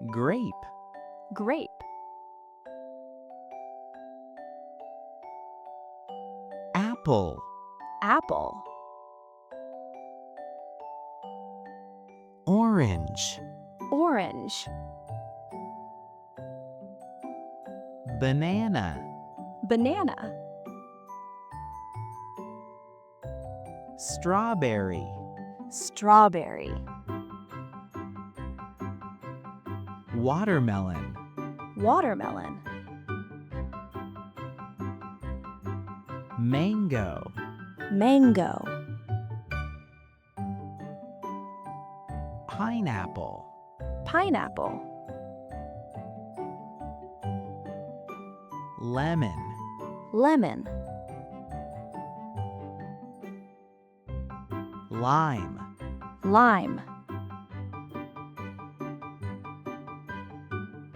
Grape. Grape. Apple. Apple. Orange. Orange. Banana. Banana. Strawberry. Strawberry. Watermelon. Watermelon. Mango. Mango. Pineapple. Pineapple. Lemon. Lemon. Lime. Lime.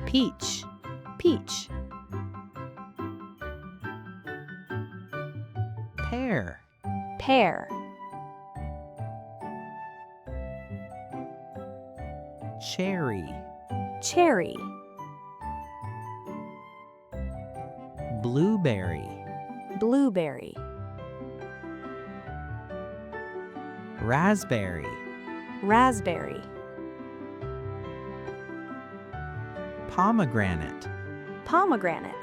Peach. Peach. Pear. Pear. Cherry. Cherry. Blueberry. Blueberry. Raspberry. Raspberry. Pomegranate. Pomegranate.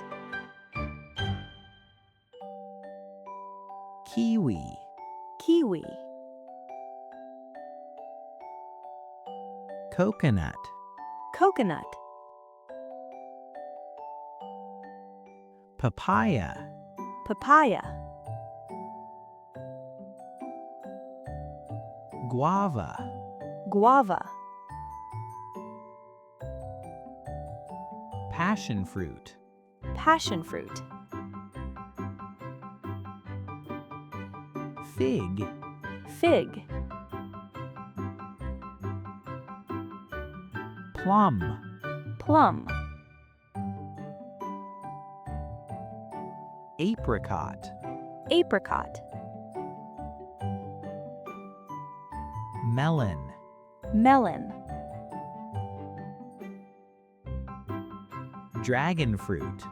Kiwi. Kiwi. Coconut. Coconut. Papaya. Papaya. Guava. Guava. Passion fruit. Passion fruit. Fig. Fig. Plum. Plum. Apricot. Apricot. Melon. Melon. Dragon fruit.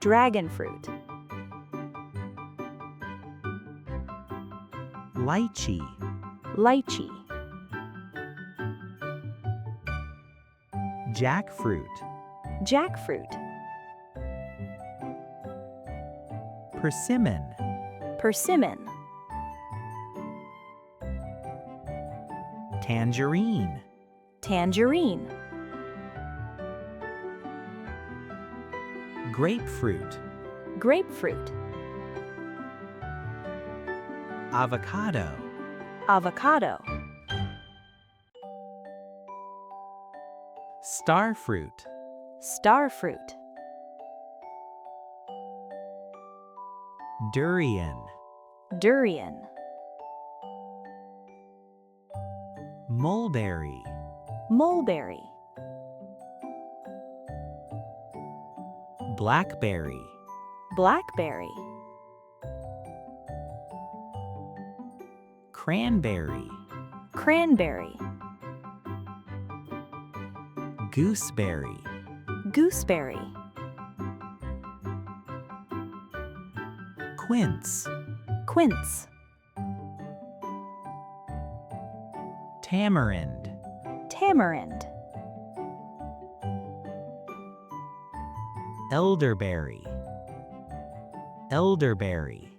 Dragon fruit. Lychee. Lychee. Jackfruit. Jackfruit. Persimmon. Persimmon. Tangerine. Tangerine. Grapefruit. Grapefruit. Avocado. Avocado. Starfruit. Starfruit. Durian. Durian. Mulberry. Mulberry. Blackberry. Blackberry. Cranberry. Cranberry. Gooseberry. Gooseberry. Quince. Quince. Tamarind. Tamarind. Elderberry. Elderberry.